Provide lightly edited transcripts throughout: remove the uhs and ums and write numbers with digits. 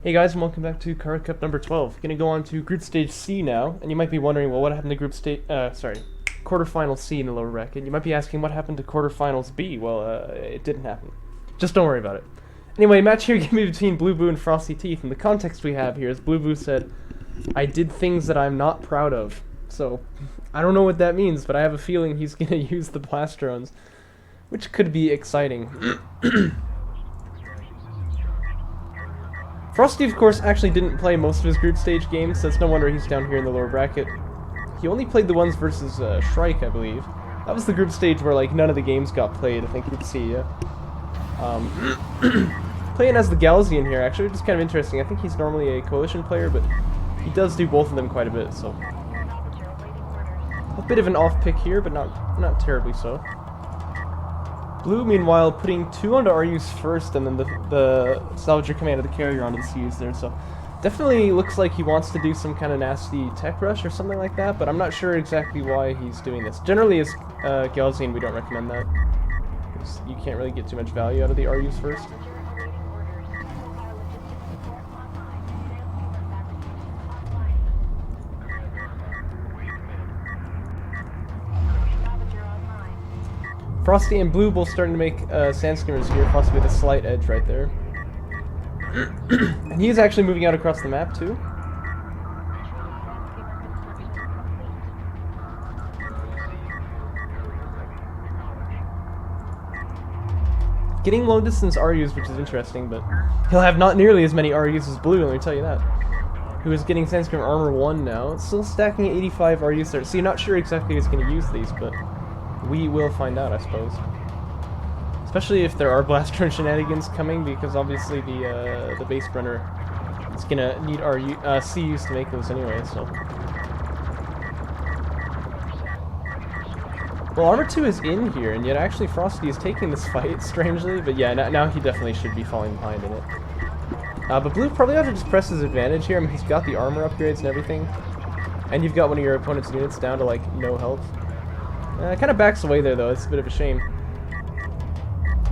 Hey guys, and welcome back to Kharak Cup number 12. Gonna go on to Group Stage C now, and you might be wondering, well, what happened to Quarterfinal C in the lower bracket? You might be asking, what happened to Quarterfinals B? Well, it didn't happen. Just don't worry about it. Anyway, match here gonna be between BlueBoo and FrostyTeeth, and the context we have here is BlueBoo said, I did things that I'm not proud of. So, I don't know what that means, but I have a feeling he's gonna use the blast drones, which could be exciting. Frosty, of course, actually didn't play most of his group stage games, so it's no wonder he's down here in the lower bracket. He only played the ones versus Shrike, I believe. That was the group stage where like none of the games got played, I think Group C, yeah. Playing as the Galzian here, actually, which is kind of interesting. I think he's normally a Coalition player, but he does do both of them quite a bit, so... A bit of an off pick here, but not terribly so. Blue, meanwhile, putting 2 onto RUs first, and then the Salvager command of the carrier onto the Cs there, so definitely looks like he wants to do some kind of nasty tech rush or something like that, but I'm not sure exactly why he's doing this. Generally, as Galzian, we don't recommend that, because you can't really get too much value out of the RUs first. Frosty and Blue both starting to make sand skimmers here, Frosty with a slight edge right there. And he's actually moving out across the map too. Getting long distance RUs, which is interesting, but he'll have not nearly as many RUs as Blue, let me tell you that. Who is getting sand skimmer armor 1 now. It's still stacking 85 RUs there, so you're not sure exactly who's going to use these, but we will find out, I suppose. Especially if there are blast drone shenanigans coming, because obviously the base runner is gonna need CUs to make those anyway. So, well, armor 2 is in here, and yet actually Frosty is taking this fight strangely. But yeah, now he definitely should be falling behind in it. But Blue probably ought to just press his advantage here. I mean, he's got the armor upgrades and everything, and you've got one of your opponent's units down to like no health. Kind of backs away there, though. It's a bit of a shame.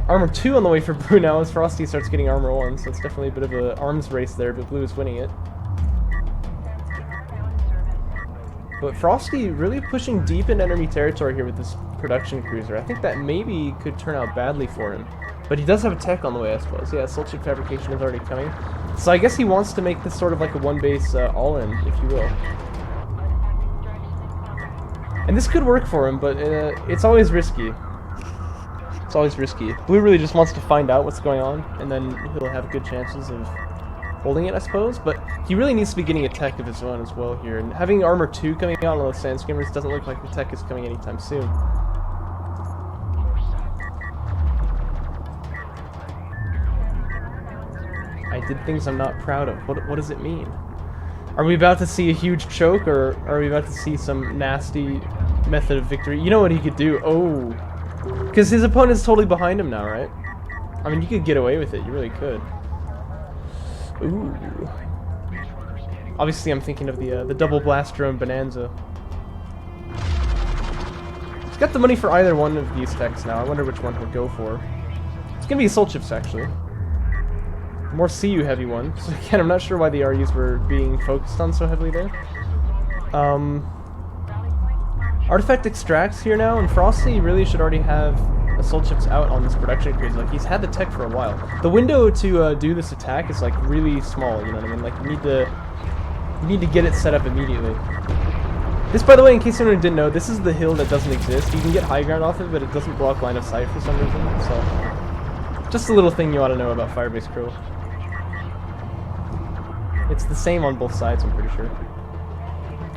Armor 2 on the way for Blue now as Frosty starts getting armor 1, so it's definitely a bit of an arms race there, but Blue is winning it. But Frosty really pushing deep into enemy territory here with this production cruiser. I think that maybe could turn out badly for him. But he does have a tech on the way, I suppose. Yeah, Soul Chip Fabrication is already coming. So I guess he wants to make this sort of like a one-base all-in, if you will. And this could work for him, but it's always risky. It's always risky. Blue really just wants to find out what's going on, and then he'll have good chances of holding it, I suppose. But he really needs to be getting a tech of his own as well here. And having armor 2 coming out on those sand skimmers doesn't look like the tech is coming anytime soon. I did things I'm not proud of. What does it mean? Are we about to see a huge choke, or are we about to see some nasty method of victory? You know what he could do? Oh. Because his opponent's totally behind him now, right? I mean, you could get away with it. You really could. Ooh. Obviously, I'm thinking of the double blast drone bonanza. He's got the money for either one of these techs now. I wonder which one he'll go for. It's going to be Soul Chips, actually. More CU heavy one. So again, I'm not sure why the RUs were being focused on so heavily there. Artifact extracts here now, and Frosty really should already have a Soul Chips out on this production cruiser. Like, he's had the tech for a while. The window to do this attack is like really small, you know what I mean? Like, you need to get it set up immediately. This, by the way, in case anyone didn't know, this is the hill that doesn't exist. You can get high ground off of it, but it doesn't block line of sight for some reason. So, just a little thing you ought to know about Firebase Crow. It's the same on both sides, I'm pretty sure.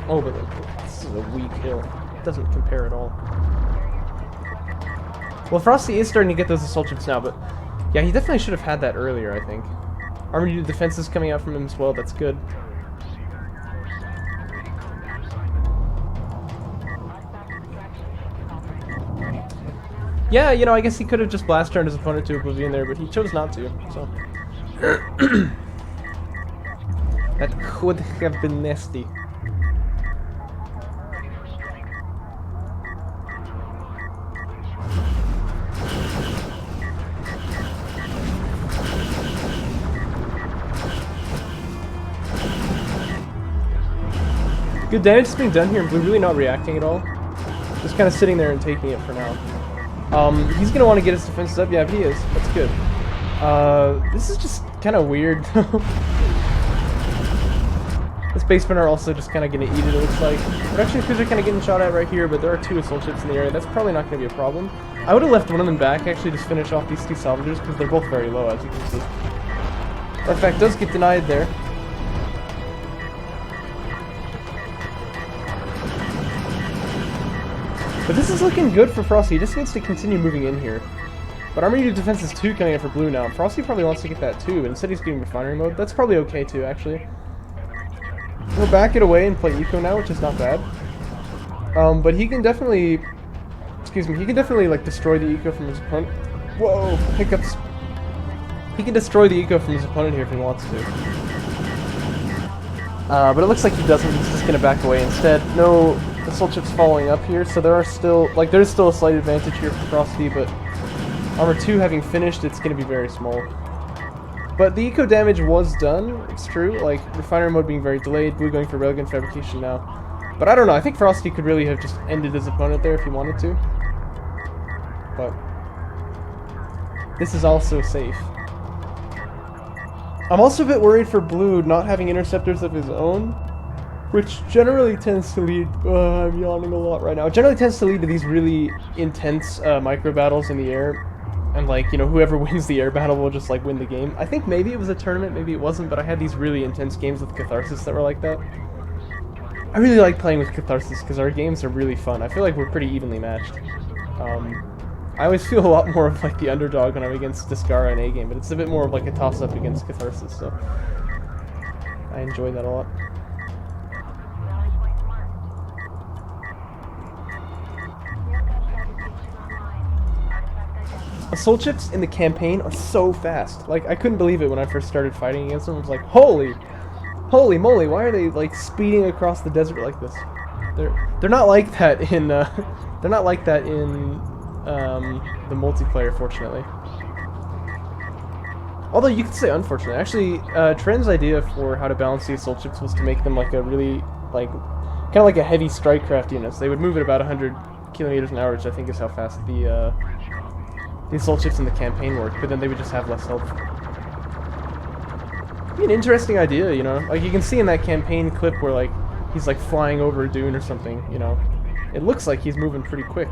Oh, but this is a weak hill. It doesn't compare at all. Well, Frosty is starting to get those assault chips now, but yeah, he definitely should have had that earlier, I think. Armored defense is coming out from him as well, that's good. Yeah, you know, I guess he could have just blast turned his opponent to oblivion there, but he chose not to, so... That could have been nasty. Good damage is being done here, and Blue really not reacting at all. Just kind of sitting there and taking it for now. He's going to want to get his defenses up. Yeah, but he is. That's good. This is just kind of weird. This base spinner also just kind of going to eat it, it looks like. Production crews are kind of getting shot at right here, but there are 2 assault ships in the area. That's probably not going to be a problem. I would have left one of them back, actually, just finish off these 2 salvagers, because they're both very low, as you can see. Artifact does get denied there. But this is looking good for Frosty. He just needs to continue moving in here. But Armor Unit Defense is 2 coming in for Blue now. Frosty probably wants to get that too, but instead he's getting Refinery Mode. That's probably okay too, actually. We'll back it away and play Eco now, which is not bad. But he can definitely... Excuse me, he can definitely, like, destroy the Eco from his opponent. Whoa, hiccups. He can destroy the Eco from his opponent here if he wants to. But it looks like he doesn't. He's just going to back away instead. No assault ships following up here, so there are still... Like, there's still a slight advantage here for Frosty, but... Armor 2 having finished, it's going to be very small. But the eco damage was done, it's true, like Refinery Mode being very delayed, Blue going for Railgun Fabrication now. But I don't know, I think Frosty could really have just ended his opponent there if he wanted to. But this is also safe. I'm also a bit worried for Blue not having interceptors of his own, which generally tends to lead... I'm yawning a lot right now. It generally tends to lead to these really intense micro battles in the air. And, like, you know, whoever wins the air battle will just, like, win the game. I think maybe it was a tournament, maybe it wasn't, but I had these really intense games with Catharsis that were like that. I really like playing with Catharsis because our games are really fun. I feel like we're pretty evenly matched. I always feel a lot more of, like, the underdog when I'm against Discara in A-game, but it's a bit more of, like, a toss-up against Catharsis, so... I enjoy that a lot. Assault ships in the campaign are so fast. Like, I couldn't believe it when I first started fighting against them. I was like, holy moly, why are they, like, speeding across the desert like this? They're not like that in, they're not like that in, the multiplayer, fortunately. Although, you could say unfortunately. Actually, Trend's idea for how to balance the assault ships was to make them, like, a really, like, kind of like a heavy strike craft unit. So they would move at about 100 kilometers an hour, which I think is how fast the assault ships in the campaign work, but then they would just have less health. It'd be an interesting idea, you know? Like, you can see in that campaign clip where, like, he's, like, flying over a dune or something, you know? It looks like he's moving pretty quick.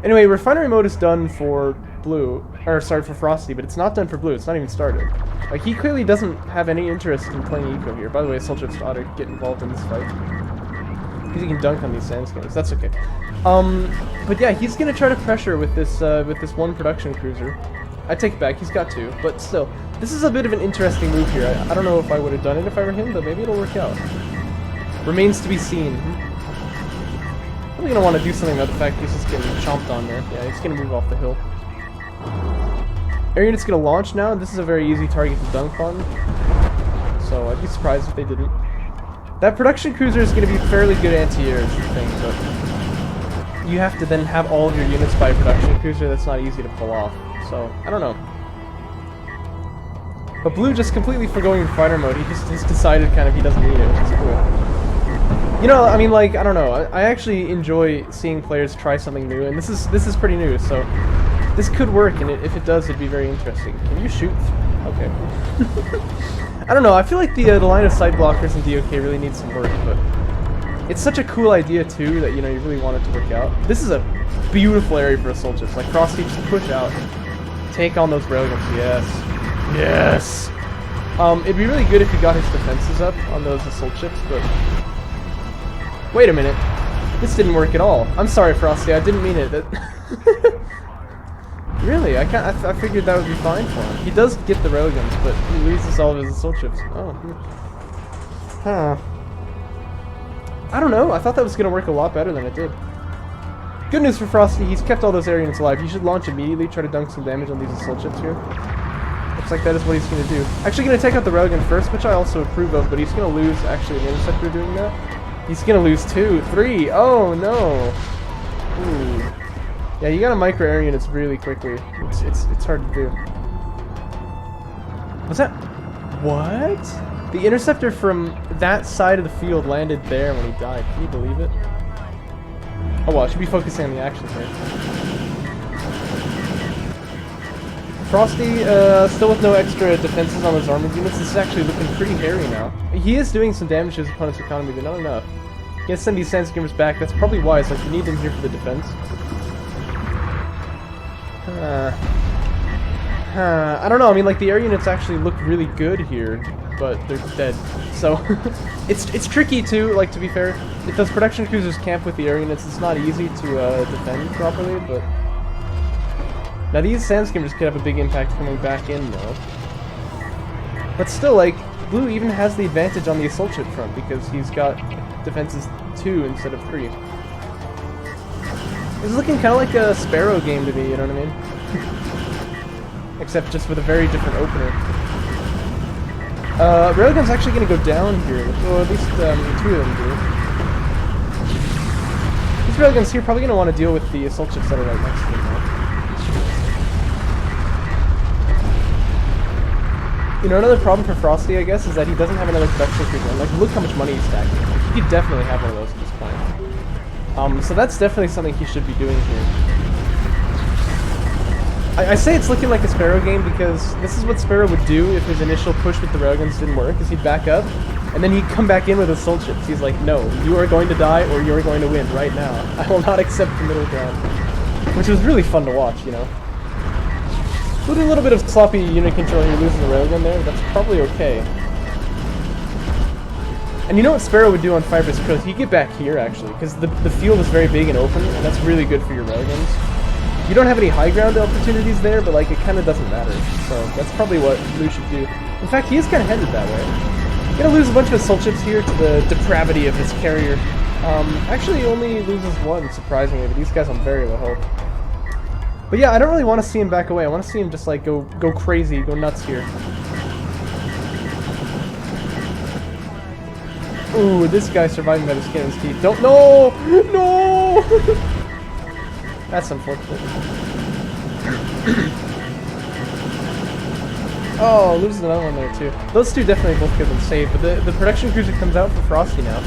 Anyway, Refinery Mode is done for Blue, or sorry, for Frosty, but it's not done for Blue. It's not even started. Like, he clearly doesn't have any interest in playing Eco here. By the way, assault ships ought to get involved in this fight. Because he can dunk on these sandscales. That's okay. But yeah, he's gonna try to pressure with this one production cruiser. I take it back, he's got 2, but still, this is a bit of an interesting move here. I don't know if I would have done it if I were him, but maybe it'll work out. Remains to be seen. Probably gonna want to do something about the fact he's just getting chomped on there. Yeah, he's gonna move off the hill. Air unit's gonna launch now. This is a very easy target to dunk on, so I'd be surprised if they didn't. That production cruiser is going to be fairly good anti-air is the thing, but you have to then have all of your units by a production cruiser. That's not easy to pull off, so I don't know. But Blue just completely forgoing Refinery Mode. He just has decided kind of he doesn't need it, which is cool. You know, I mean, like, I don't know. I actually enjoy seeing players try something new, and this is pretty new, so this could work, and if it does, it'd be very interesting. Can you shoot? Okay. I don't know, I feel like the line of sight blockers in DOK really needs some work, but it's such a cool idea too that, you know, you really want it to work out. This is a beautiful area for assault ships. Like, Frosty, just push out. Take on those railguns, yes. Yes! It'd be really good if he got his defenses up on those assault ships, but... Wait a minute. This didn't work at all. I'm sorry, Frosty, I didn't mean it. Really? I figured that would be fine for him. He does get the railguns, but he loses all of his assault ships. Oh. Huh. I don't know. I thought that was going to work a lot better than it did. Good news for Frosty. He's kept all those air units alive. He should launch immediately, try to dunk some damage on these assault ships here. Looks like that is what he's going to do. Actually going to take out the railgun first, which I also approve of, but he's going to lose, actually, an interceptor doing that. He's going to lose 2, 3. Oh, no. Ooh. Yeah, you gotta micro air units really quickly. It's hard to do. What's that? What? The interceptor from that side of the field landed there when he died. Can you believe it? Oh well, I should be focusing on the action here. Frosty, still with no extra defenses on his armored units. This is actually looking pretty hairy now. He is doing some damage to his opponent's economy, but not enough. He has to send these sand skimmers back. That's probably wise. Like, you need them here for the defense. I don't know. I mean, like, the air units actually look really good here, but they're dead. So, it's tricky, too, like, to be fair. If those production cruisers camp with the air units, it's not easy to defend properly, but... Now, these sand skimmers could have a big impact coming back in, though. But still, like, Blue even has the advantage on the assault ship front, because he's got defenses 2 instead of 3. It's looking kind of like a Sparrow game to me, you know what I mean? Except just with a very different opener. Railgun's actually going to go down here, or at least 2 of them do. These Railguns here are probably going to want to deal with the assault ships that are right next to them now. You know, another problem for Frosty, I guess, is that he doesn't have another production cruiser. Like, look how much money he's stacking. He could definitely have one of those at this point. So that's definitely something he should be doing here. I say it's looking like a Sparrow game because this is what Sparrow would do if his initial push with the railguns didn't work, is he'd back up, and then he'd come back in with assault ships. He's like, no, you are going to die or you're going to win right now. I will not accept the middle ground. Which was really fun to watch, you know. Including a little bit of sloppy unit control here, losing the railgun there, but that's probably okay. And you know what Sparrow would do on Fibrous Krill? He'd get back here, actually, because the field is very big and open, and that's really good for your railguns. You don't have any high ground opportunities there, but like it kind of doesn't matter. So that's probably what Blue should do. In fact, he is kind of headed that way. He's gonna lose a bunch of assault ships here to the depravity of his carrier. Actually, he only loses 1, surprisingly, but these guys on very low health. But yeah, I don't really want to see him back away. I want to see him just like go crazy, go nuts here. Ooh, this guy surviving by the skin of his teeth. Don't, no! No! That's unfortunate. Oh, loses another one there too. Those two definitely both could have been saved, but the production cruiser comes out for Frosty now.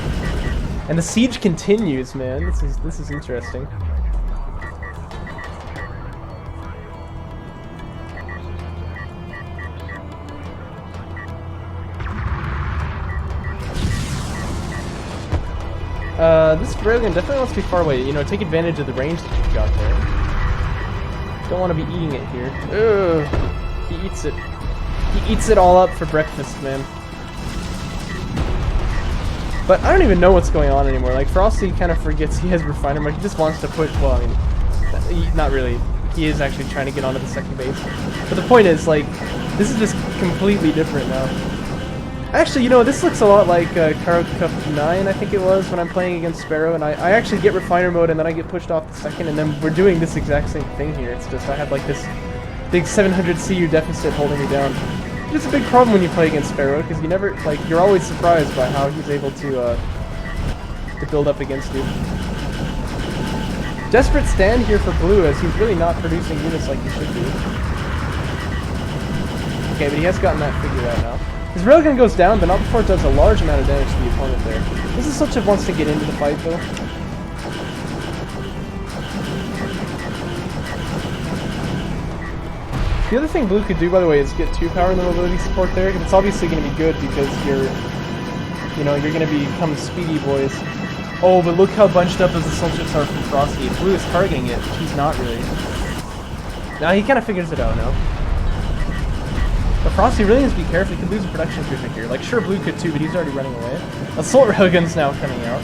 And the siege continues, man. This is interesting. This railgun definitely wants to be far away, you know, take advantage of the range that you've got there. Don't want to be eating it here. Ugh, he eats it. He eats it all up for breakfast, man. But I don't even know what's going on anymore. Like, Frosty kind of forgets he has refiner mode. He just wants to push, well, I mean, not really. He is actually trying to get onto the second base. But the point is, like, this is just completely different now. Actually, you know, this looks a lot like Kharak Cup 9, I think it was, when I'm playing against Sparrow, and I actually get refiner mode, and then I get pushed off the second, and then we're doing this exact same thing here. It's just, I have like this big 700 CU deficit holding me down. It's a big problem when you play against Sparrow, because you never, like, you're always surprised by how he's able to build up against you. Desperate stand here for Blue, as he's really not producing units like he should be. Okay, but he has gotten that figured out now. His railgun goes down, but not before it does a large amount of damage to the opponent there. This is such a wants to get into the fight, though. The other thing Blue could do, by the way, is get 2 power in the mobility support there. It's obviously going to be good because you're going to become speedy boys. Oh, but look how bunched up those assault ships are from Frosty. Blue is targeting it, but he's not really. Now he kind of figures it out now. But Frosty really needs to be careful. He could lose a production cruiser here. Like, sure, Blue could too, but he's already running away. Assault railgun's now coming out.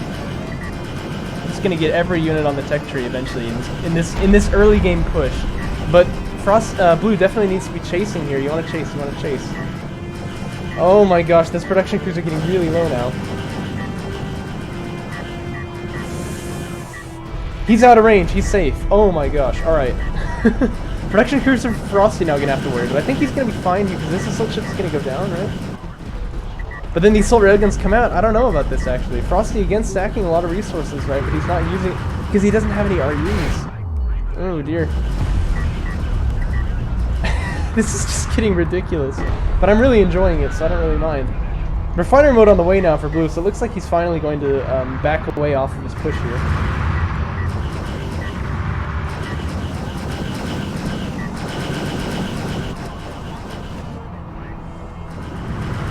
He's gonna get every unit on the tech tree eventually in this early game push. But Blue definitely needs to be chasing here. You want to chase. You want to chase. Oh my gosh, this production cruiser getting really low now. He's out of range. He's safe. Oh my gosh. All right. Production cruiser for Frosty now gonna have to worry, but I think he's gonna be fine because this assault ship's gonna go down, right? But then the assault railguns come out. I don't know about this actually. Frosty again stacking a lot of resources, right? But he's not using because he doesn't have any RUs. Oh dear. This is just getting ridiculous. But I'm really enjoying it, so I don't really mind. Refiner mode on the way now for Blue, so it looks like he's finally going to back away off of his push here.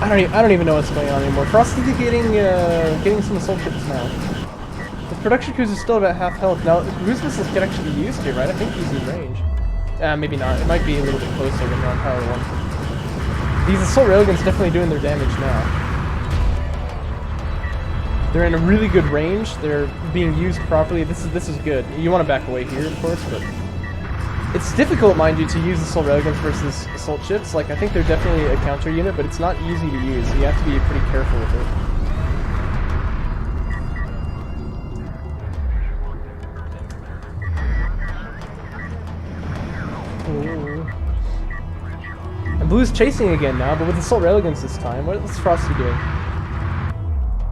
I don't even know what's going on anymore. Frosty's getting some assault ships now. The production cruiser is still about half health. Now, cruise missiles can actually be used here, right? I think he's in range. Maybe not. It might be a little bit closer when you're on power 1. These assault railguns definitely doing their damage now. They're in a really good range. They're being used properly. This is good. You want to back away here, of course, but it's difficult, mind you, to use assault railguns versus assault ships. Like, I think they're definitely a counter unit, but it's not easy to use. You have to be pretty careful with it. Ooh. And Blue's chasing again now, but with assault railguns this time. What's Frosty doing?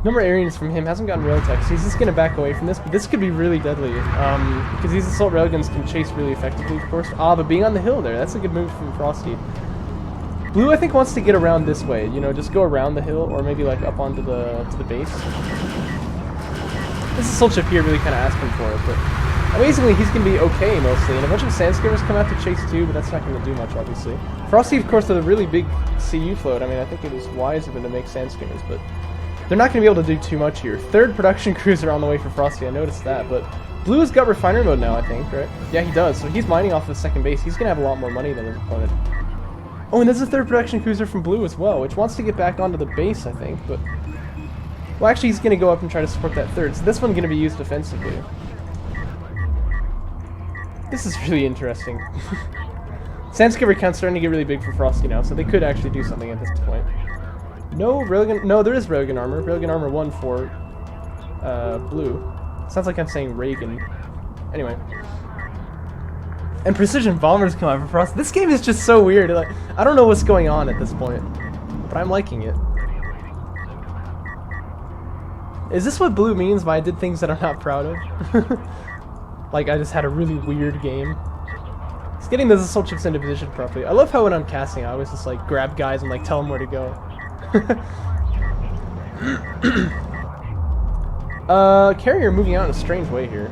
No more Arians from him, hasn't gotten rail tech, so he's just going to back away from this, but this could be really deadly, because these assault railguns can chase really effectively, of course. But being on the hill there, that's a good move from Frosty. Blue, I think, wants to get around this way, you know, just go around the hill, or maybe, like, up onto the base. This assault ship here really kind of asking for it, but amazingly, he's going to be okay, mostly, and a bunch of Sandscammers come out to chase too, but that's not going to do much, obviously. Frosty, of course, with a really big CU float, I mean, I think it was wise of him to make Sandscammers, but they're not going to be able to do too much here. Third production cruiser on the way for Frosty, I noticed that, but Blue has got refiner mode now, I think, right? Yeah, he does, so he's mining off the second base. He's going to have a lot more money than his opponent. Oh, and there's a third production cruiser from Blue as well, which wants to get back onto the base, I think, but... Well, actually, he's going to go up and try to support that third, so this one's going to be used defensively. This is really interesting. Sandscaper count's starting to get really big for Frosty now, so they could actually do something at this point. No railgun. No, there is railgun armor. Railgun armor 1 for Blue. Sounds like I'm saying Reagan. Anyway. And precision bombers come out for Frost. This game is just so weird. Like, I don't know what's going on at this point, but I'm liking it. Is this what Blue means by I did things that I'm not proud of? Like, I just had a really weird game. It's getting those assault ships into position properly. I love how when I'm casting, I always just like grab guys and like tell them where to go. Carrier moving out in a strange way here.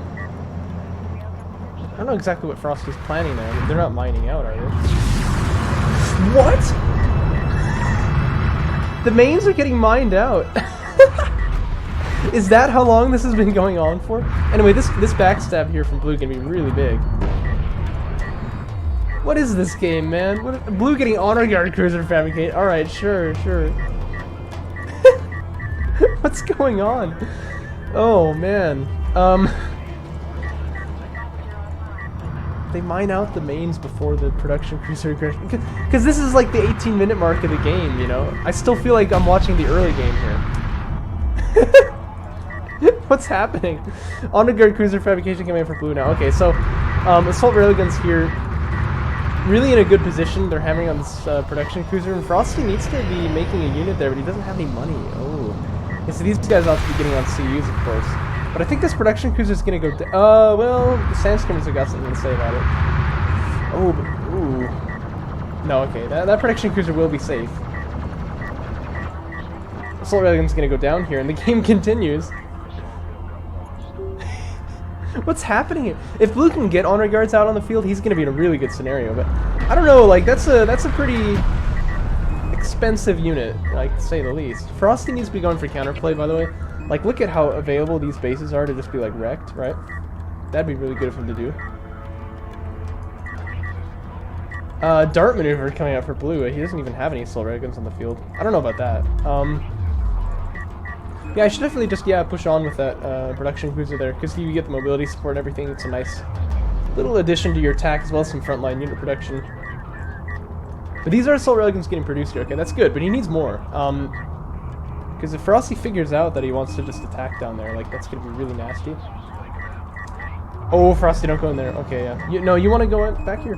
I don't know exactly what Frosty's planning there. I mean, they're not mining out, are they? What? The mains are getting mined out. Is that how long this has been going on for? Anyway, this backstab here from Blue can be really big. What is this game, man? Blue getting honor guard cruiser fabricate. Alright, sure. What's going on? Oh, man. They mine out the mains before the production cruiser aggression. Because this is like the 18-minute mark of the game, you know? I still feel like I'm watching the early game here. What's happening? Honor guard cruiser fabrication coming in for Blue now. Okay, so assault railguns here. Really in a good position. They're hammering on this production cruiser, and Frosty needs to be making a unit there, but he doesn't have any money. Oh. Yeah, so these guys ought to be getting on CUs, of course. But I think this production cruiser is going to go... well, the Sandscammers have got something to say about it. Oh, but... Ooh. No, okay. That production cruiser will be safe. Assault railgun's going to go down here, and the game continues. What's happening here? If Blue can get honor guards out on the field, he's going to be in a really good scenario. But I don't know, like that's a pretty expensive unit, like to say the least. Frosty needs to be going for counterplay, by the way. Like, look at how available these bases are to just be like wrecked, right? That'd be really good of him to do. Dart maneuver coming out for Blue. He doesn't even have any assault railguns on the field. I don't know about that. Yeah, I should definitely just, push on with that production cruiser there, because you get the mobility support and everything. It's a nice little addition to your attack, as well as some frontline unit production. But these are assault railguns getting produced here. Okay, that's good, but he needs more. Because if Frosty figures out that he wants to just attack down there, like, that's going to be really nasty. Oh, Frosty, don't go in there. Okay, yeah. You want to go in? Back here.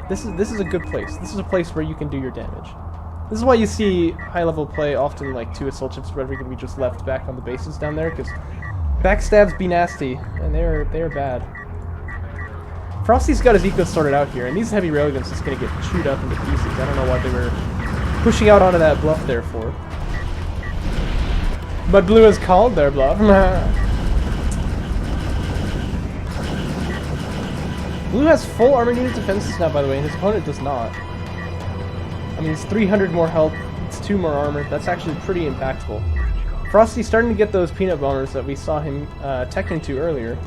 This is a good place. This is a place where you can do your damage. This is why you see high-level play often, like, 2 assault ships, whatever, can be just left back on the bases down there, because backstabs be nasty, and they're bad. Frosty's got his eco sorted out here, and these heavy railguns just gonna get chewed up into pieces. I don't know what they were pushing out onto that bluff there for. But Blue has called their bluff. Blue has full armor unit defenses now, by the way, and his opponent does not. I mean, it's 300 more health, it's 2 more armor. That's actually pretty impactful. Frosty's starting to get those peanut bombers that we saw him teching to earlier.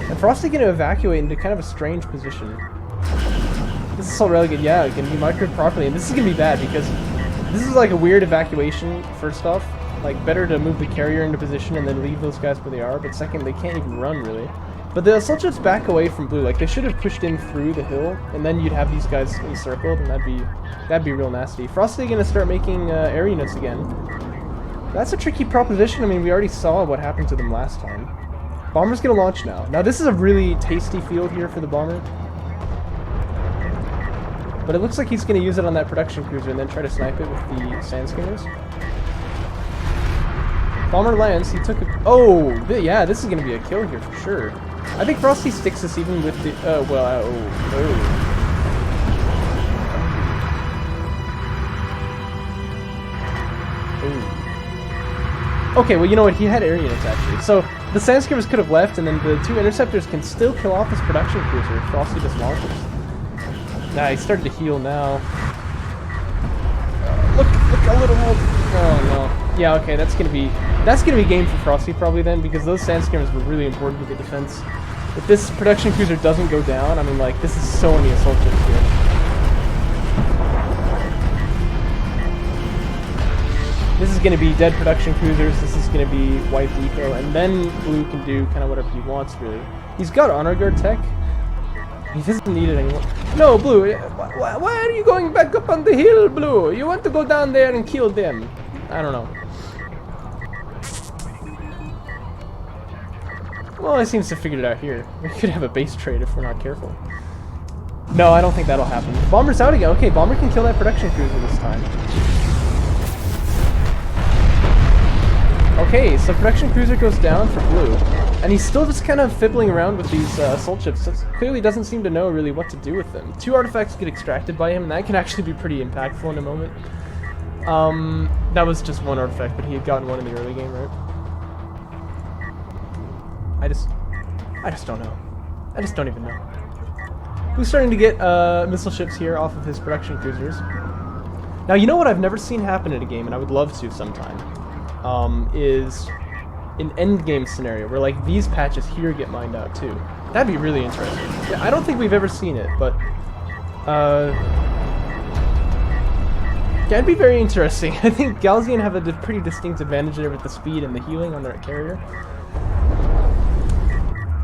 And Frosty gonna evacuate into kind of a strange position. This assault railgun, yeah, it can be microed properly, and this is gonna be bad because this is like a weird evacuation, first off. Like, better to move the carrier into position and then leave those guys where they are, but second, they can't even run, really. But the assault ships back away from Blue. Like, they should have pushed in through the hill, and then you'd have these guys encircled, and that'd be real nasty. Frosty gonna start making air units again. That's a tricky proposition. I mean, we already saw what happened to them last time. Bomber's gonna launch now. Now, this is a really tasty field here for the bomber. But it looks like he's gonna use it on that production cruiser and then try to snipe it with the sand skimmers. Bomber lands, he took a... Oh! Yeah, this is gonna be a kill here for sure. I think Frosty sticks this even with the... Okay, well, you know what? He had air units, actually. So, the sand skimmers could have left, and then the 2 interceptors can still kill off his production cruiser if Frosty just launches. Nah, he's starting to heal now. Look a little more... Oh, no. Yeah, okay, that's gonna be game for Frosty probably then, because those sand skimmers were really important to the defense. If this production cruiser doesn't go down, I mean, like, this is so many assault ships here. This is gonna be dead production cruisers, this is gonna be wiped eco, and then Blue can do kind of whatever he wants, really. He's got honor guard tech. He doesn't need it anymore. No, Blue, why are you going back up on the hill, Blue? You want to go down there and kill them. I don't know. Well, he seems to have figured it out here. We could have a base trade if we're not careful. No, I don't think that'll happen. Bomber's out again. Okay, Bomber can kill that production cruiser this time. Okay, so production cruiser goes down for Blue. And he's still just kind of fiddling around with these assault ships. So clearly doesn't seem to know really what to do with them. 2 artifacts get extracted by him, and that can actually be pretty impactful in a moment. That was just 1 artifact, but he had gotten 1 in the early game, right? I just don't know. I just don't even know. Who's starting to get missile ships here off of his production cruisers? Now, you know what I've never seen happen in a game, and I would love to sometime, is an endgame scenario where, like, these patches here get mined out too. That'd be really interesting. Yeah, I don't think we've ever seen it, but yeah, it'd be very interesting. I think Galzian have a pretty distinct advantage there with the speed and the healing on their carrier.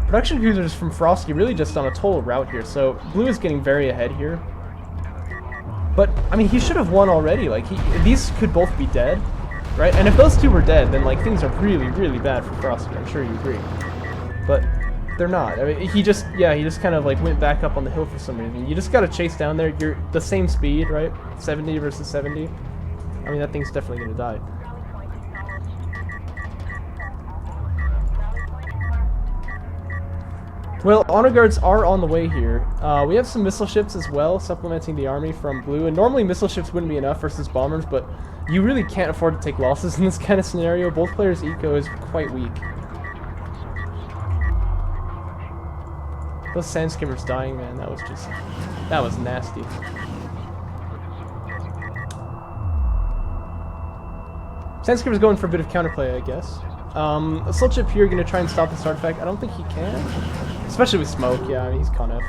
Production cruisers from Frosty really just on a total route here, so Blue is getting very ahead here. But, I mean, he should have won already. Like, these could both be dead, right? And if those 2 were dead, then, like, things are really, really bad for Frosty. I'm sure you agree. But they're not. I mean, he just kind of, like, went back up on the hill for some reason. You just gotta chase down there. You're the same speed, right? 70 versus 70. I mean, that thing's definitely gonna die. Well, honor guards are on the way here. We have some missile ships as well, supplementing the army from Blue. And normally missile ships wouldn't be enough versus bombers, but you really can't afford to take losses in this kind of scenario. Both players' eco is quite weak. Those sand skimmers dying, man, that was nasty. Sand skimmers going for a bit of counterplay, I guess. Assault ship here gonna try and stop this artifact. I don't think he can. Especially with smoke, yeah, I mean, he's kind of.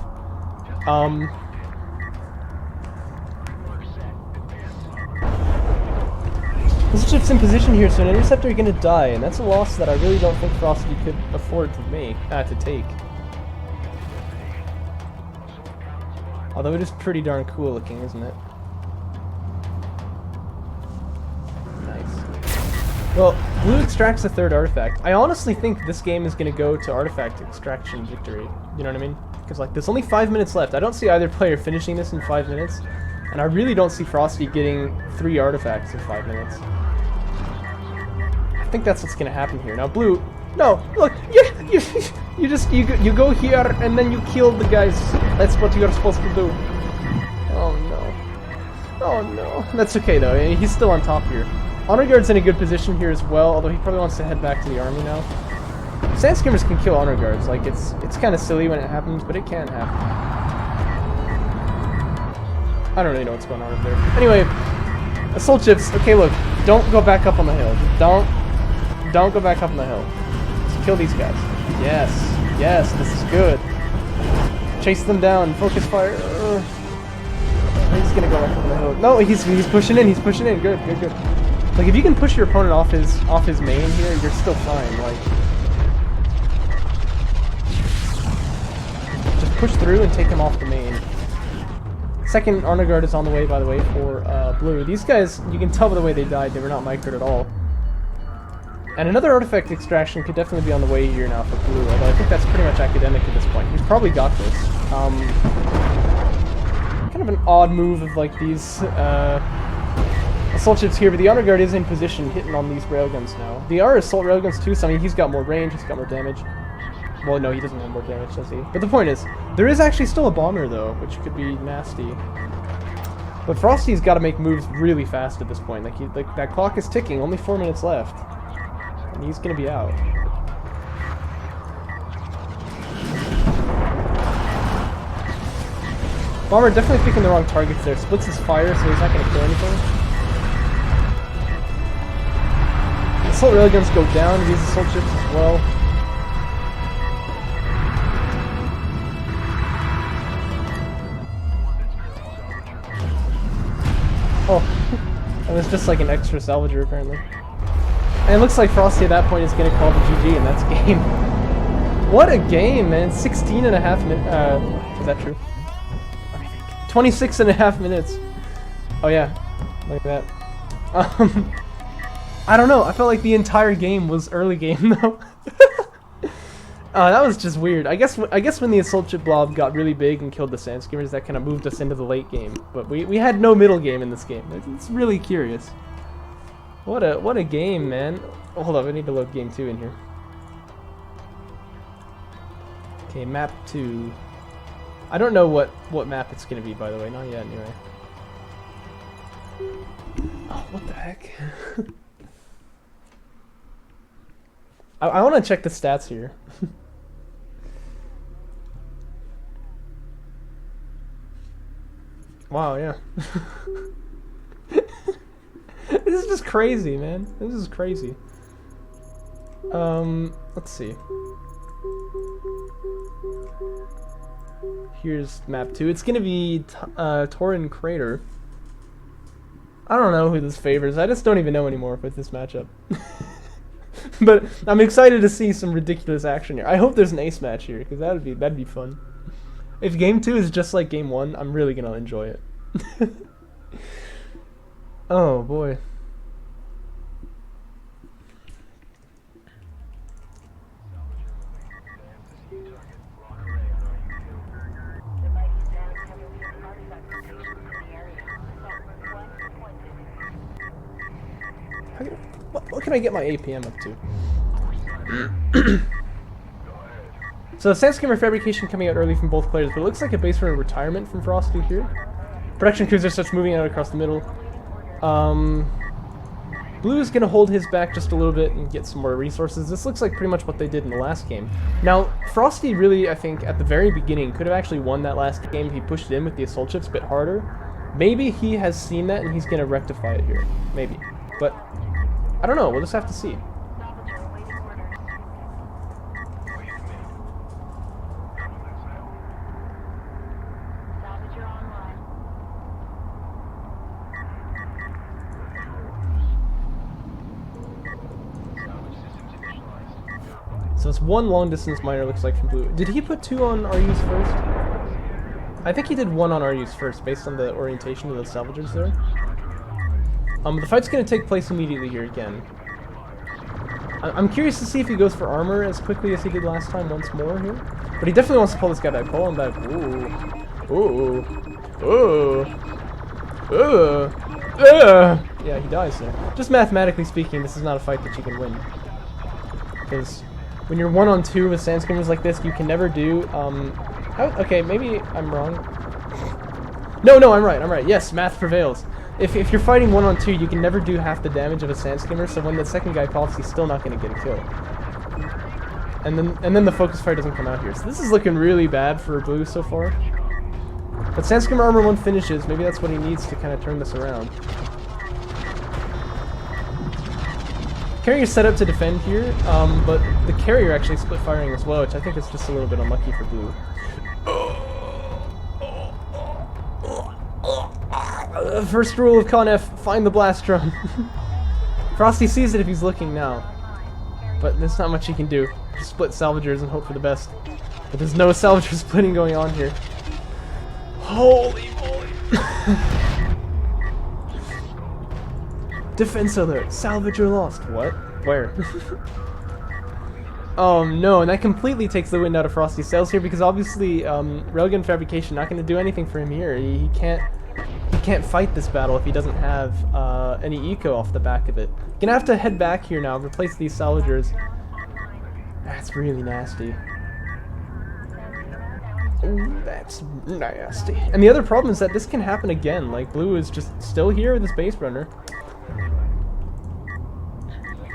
This ship's in position here, so an interceptor is gonna die, and that's a loss that I really don't think Frosty could afford to take. Although it is pretty darn cool looking, isn't it? Well, Blue extracts a 3rd artifact. I honestly think this game is going to go to artifact extraction victory. You know what I mean? Because, like, there's only 5 minutes left. I don't see either player finishing this in 5 minutes. And I really don't see Frosty getting 3 artifacts in 5 minutes. I think that's what's gonna happen here. Now, blue. No, look, you go here and then you kill the guys. That's what you're supposed to do. Oh no. Oh no. That's okay though. He's still on top here. Honor Guard's in a good position here as well, although he probably wants to head back to the army now. Sand Skimmers can kill Honor Guards. Like it's kind of silly when it happens, but it can happen. I don't really know what's going on up there. Anyway, assault ships. Okay, look, don't go back up on the hill. Don't go back up on the hill. Just kill these guys. Yes, this is good. Chase them down. Focus fire. He's gonna go back up on the hill. No, he's pushing in. He's pushing in. Good. Like if you can push your opponent off his main here, you're still fine. Like just push through and take him off the main. Second Honor Guard is on the way, by the way, for blue. These guys, you can tell by the way they died, they were not microed at all. And another artifact extraction could definitely be on the way here now for blue, although I think that's pretty much academic at this point. He's probably got this. Kind of an odd move of like these assault ships here, but the Honor Guard is in position hitting on these railguns now. They are assault railguns too, so I mean he's got more range, he's got more damage. Well, no, he doesn't have more damage, does he? But the point is, there is actually still a bomber, though, which could be nasty. But Frosty's got to make moves really fast at this point. Like that clock is ticking, only 4 minutes left. And he's going to be out. Bomber definitely picking the wrong targets there. Splits his fire, so he's not going to kill anything. Assault railguns go down, these assault ships as well. Oh, and it's just like an extra salvager apparently. And it looks like Frosty at that point is going to call the GG, and that's game. What a game, man. 16 and a half minutes. Is that true? 26 and a half minutes. Oh yeah, like that. I don't know. I felt like the entire game was early game though. That was just weird. I guess when the assault ship blob got really big and killed the sand skimmers, that kind of moved us into the late game. But we had no middle game in this game. It's really curious. What a game, man. Oh, hold up, I need to load game 2 in here. Okay, map 2. I don't know what map it's gonna be, by the way. Not yet, anyway. Oh, what the heck? I want to check the stats here. Wow, yeah. This is just crazy, man. This is crazy. Let's see. Here's map 2. It's gonna be Torin Crater. I don't know who this favors. I just don't even know anymore with this matchup. But I'm excited to see some ridiculous action here. I hope there's an ace match here, because that'd be fun. If game 2 is just like game 1, I'm really gonna enjoy it. Oh boy. What can I get my APM up to? So sand skimmer fabrication coming out early from both players, but it looks like a base for a retirement from Frosty here. Production cruiser starts moving out across the middle. Blue is going to hold his back just a little bit and get some more resources. This looks like pretty much what they did in the last game. Now, Frosty really, I think, at the very beginning, could have actually won that last game if he pushed it in with the assault ships a bit harder. Maybe he has seen that and he's going to rectify it here. Maybe. But I don't know. We'll just have to see. So it's one long distance miner, looks like, from blue. Did he put 2 on RUs first? I think he did 1 on RUs first, based on the orientation of the salvagers there. The fight's going to take place immediately here again. I'm curious to see if he goes for armor as quickly as he did last time once more here. But he definitely wants to pull this guy back. Pull him back. Ooh. Ooh. Ooh. Ooh. Yeah, he dies there. Just mathematically speaking, this is not a fight that you can win. Because when you're 1-on-2 with sand skimmers like this, you can never do, okay, maybe I'm wrong. No, I'm right. Yes, math prevails. If you're fighting 1-on-2, you can never do half the damage of a sand skimmer, so when the second guy pops, he's still not going to get a kill. And then the focus fire doesn't come out here. So this is looking really bad for Blue so far. But sand skimmer armor 1 finishes. Maybe that's what he needs to kind of turn this around. Carrier's set up to defend here, but the carrier actually split firing as well, which I think is just a little bit unlucky for Blue. First rule of Con F, find the blast drum. Frosty sees it if he's looking now, but there's not much he can do. Just split salvagers and hope for the best. But there's no salvager splitting going on here. Holy moly! Defense alert, salvager lost. What? Where? Oh no, and that completely takes the wind out of Frosty's sails here because obviously railgun fabrication not going to do anything for him here. He can't fight this battle if he doesn't have any eco off the back of it. Gonna have to head back here now, replace these salvagers. That's really nasty. Ooh, that's nasty. And the other problem is that this can happen again. Like, Blue is just still here with his base runner.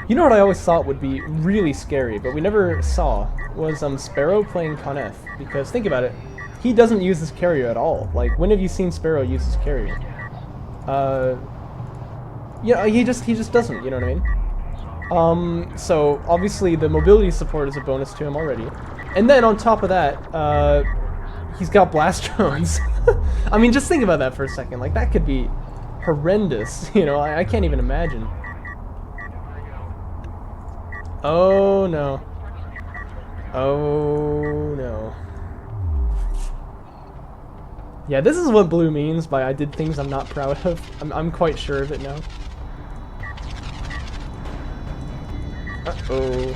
You know what I always thought would be really scary, but we never saw, was Sparrow playing Con F. Because, think about it, he doesn't use his carrier at all. Like, when have you seen Sparrow use his carrier? Yeah, he just doesn't, you know what I mean? So, obviously, the mobility support is a bonus to him already. And then, on top of that, he's got blast drones. I mean, just think about that for a second. Like, that could be horrendous, you know? I can't even imagine. Oh, no. Oh, no. Yeah, this is what Blue means by I did things I'm not proud of. I'm quite sure of it now. Uh-oh.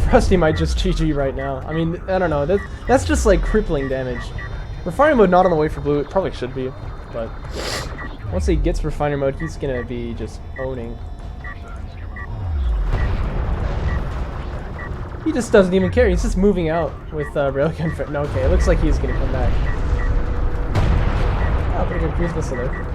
Frosty might just GG right now. I mean, I don't know. That's just like crippling damage. Refiner mode not on the way for Blue. It probably should be, but once he gets refiner mode, he's gonna be just owning. He just doesn't even care. He's just moving out with railgun. No, okay, it looks like he's gonna come back. Oh, pretty good cruise missile there.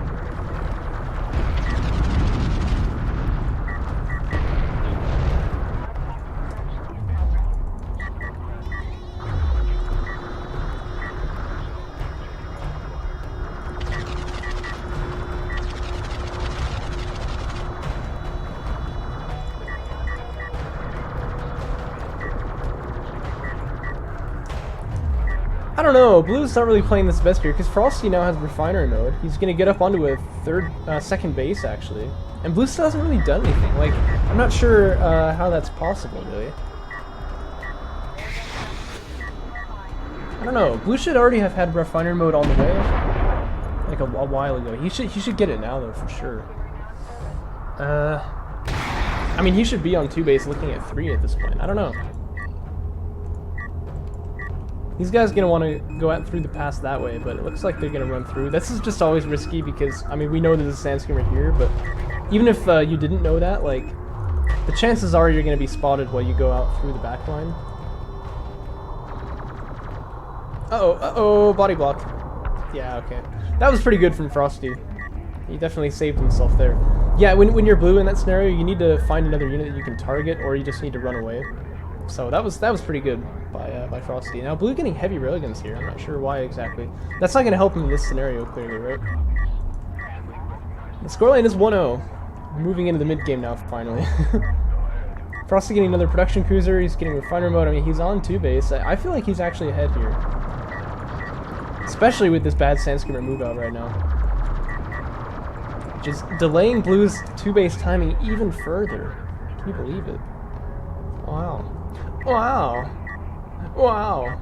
I don't know, Blue's not really playing this best here, because Frosty now has refinery mode. He's going to get up onto a second base, actually. And Blue still hasn't really done anything. Like, I'm not sure how that's possible, really. I don't know, Blue should already have had refinery mode on the way, like a while ago. He should get it now, though, for sure. I mean, he should be on 2 base looking at 3 at this point. I don't know. These guys are going to want to go out through the pass that way, but it looks like they're going to run through. This is just always risky because, I mean, we know there's a sand skimmer here, but even if you didn't know that, like, the chances are you're going to be spotted while you go out through the back line. Uh-oh, body block. Yeah, okay. That was pretty good from Frosty. He definitely saved himself there. Yeah, when you're Blue in that scenario, you need to find another unit that you can target, or you just need to run away. So that was pretty good by Frosty. Now Blue getting heavy railguns here. I'm not sure why exactly. That's not going to help him in this scenario, clearly, right? The scoreline is 1-0. We're moving into the mid game now, finally. Frosty getting another production cruiser. He's getting refiner mode. I mean, he's on 2 base. I feel like he's actually ahead here, especially with this bad sand skimmer move out right now. Just delaying Blue's 2 base timing even further. Can you believe it? Wow. Wow. Wow.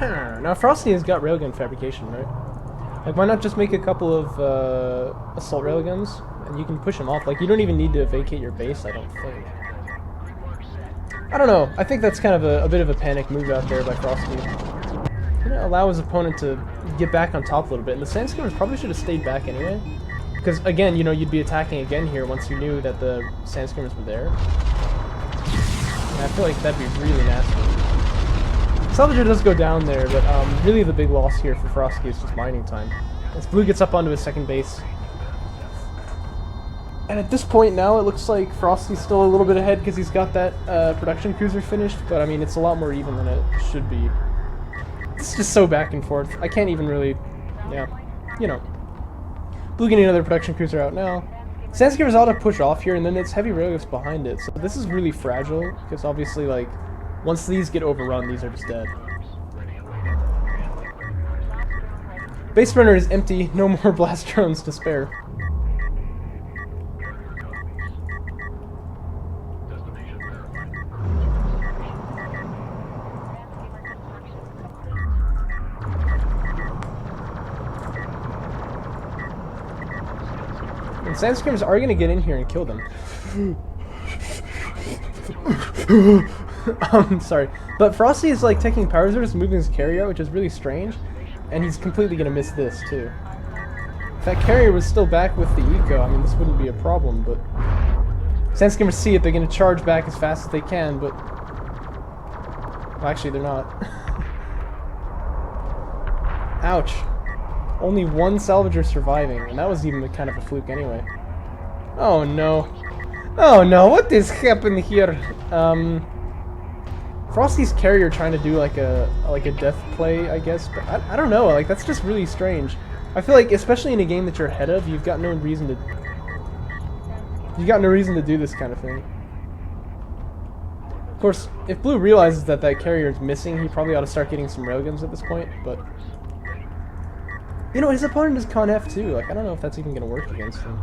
Now Frosty has got railgun fabrication, right? Like, why not just make a couple of assault railguns, and you can push them off. Like, you don't even need to vacate your base, I don't think. I don't know. I think that's kind of a bit of a panic move out there by Frosty. You know, allow his opponent to get back on top a little bit, and the Sandskimmers probably should have stayed back anyway. Because, again, you know, you'd be attacking again here once you knew that the Sandskimmers were there. And I feel like that'd be really nasty. Salvager does go down there, but really the big loss here for Frosty is just mining time. As Blue gets up onto his second base. And at this point now, it looks like Frosty's still a little bit ahead because he's got that production cruiser finished, but I mean, it's a lot more even than it should be. It's just so back and forth. I can't even really, yeah, you know. Blue getting another production cruiser out now. Sandskimmer's ought to push off here, and then it's heavy railguns behind it, so this is really fragile, because obviously, like, once these get overrun, these are just dead. Base runner is empty, no more blast drones to spare. And Sandskimmers are going to get in here and kill them. Sorry. But Frosty is like taking power reserves, moving his carrier out, which is really strange. And he's completely going to miss this, too. If that carrier was still back with the eco, I mean, this wouldn't be a problem, but... Sandskimmers see it, they're going to charge back as fast as they can, but... Well, actually, they're not. Ouch. Only one salvager surviving, and that was even kind of a fluke anyway. Oh no. Oh no, what is happening here? Frosty's carrier trying to do like a death play, I guess, but I don't know, like that's just really strange. I feel like, especially in a game that you're ahead of, you've got no reason to do this kind of thing. Of course, if Blue realizes that that carrier is missing, he probably ought to start getting some railguns at this point, but... You know, his opponent is Con F too, like, I don't know if that's even gonna work against him.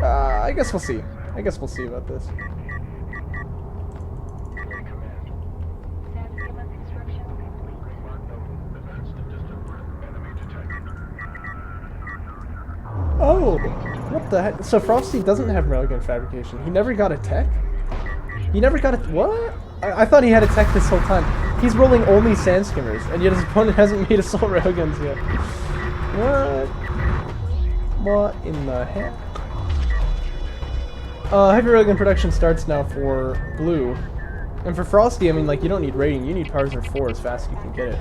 I guess we'll see. I guess we'll see about this. Oh! What the heck? So Frosty doesn't have railgun fabrication. He never got a tech? He never got a... What? I thought he had a tech this whole time. He's rolling only Sandskimmers, and yet his opponent hasn't made assault railguns yet. What? What in the heck? Heavy railgun production starts now for Blue. And for Frosty, I mean, like, you don't need rating. You need Power Reserve 4 as fast as you can get it.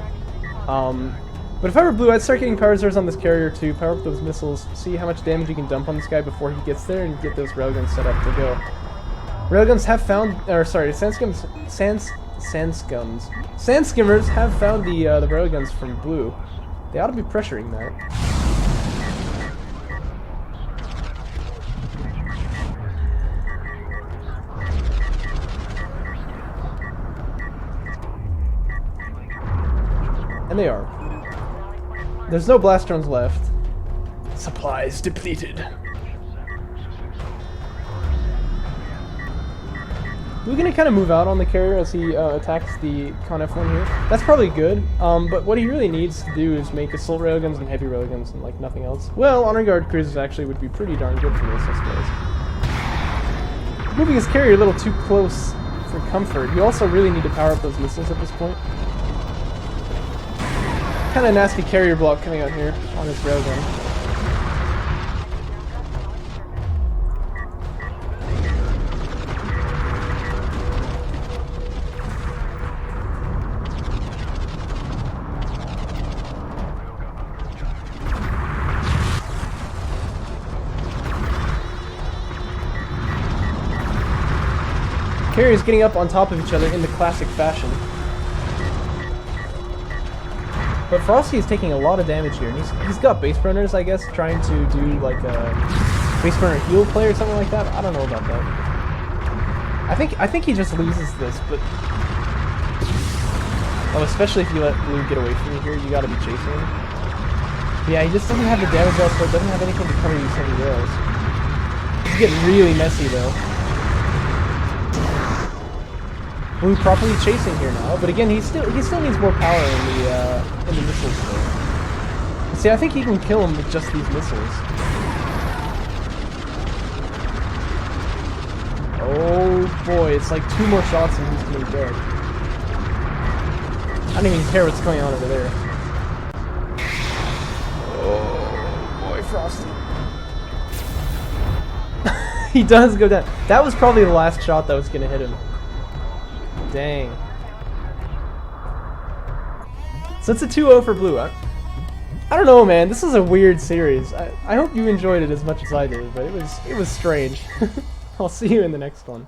But if I were Blue, I'd start getting Power Reserves on this carrier to power up those missiles, see how much damage you can dump on this guy before he gets there, and get those railguns set up to go. Railguns have found, or sorry, Sandskimmers have found the railguns from Blue. They ought to be pressuring that. And they are. There's no blast drones left. Supplies depleted. We're gonna kind of move out on the carrier as he attacks the Con F1 here. That's probably good, but what he really needs to do is make assault railguns and heavy railguns and like nothing else. Well, honor guard cruisers actually would be pretty darn good for this, I suppose. Moving his carrier a little too close for comfort. You also really need to power up those missiles at this point. Kind of nasty carrier block coming out here on this railgun. Carriers getting up on top of each other in the classic fashion. But Frosty is taking a lot of damage here, and he's got base runners, I guess, trying to do like a base runner heal play or something like that. I don't know about that. I think he just loses this, but oh, especially if you let Blue get away from you here, you gotta be chasing him. Yeah, he just doesn't have the damage output, doesn't have anything to cover these heavy rails. It's getting really messy though. Blue properly chasing here now, but again, he still needs more power in the missiles though. See, I think he can kill him with just these missiles. Oh boy, it's like 2 more shots and he's gonna be dead. I don't even care what's going on over there. Oh boy, Frosty. He does go down. That was probably the last shot that was gonna hit him. Dang. So it's a 2-0 for Blue. I don't know, man. This is a weird series. I hope you enjoyed it as much as I did, but it was strange. I'll see you in the next one.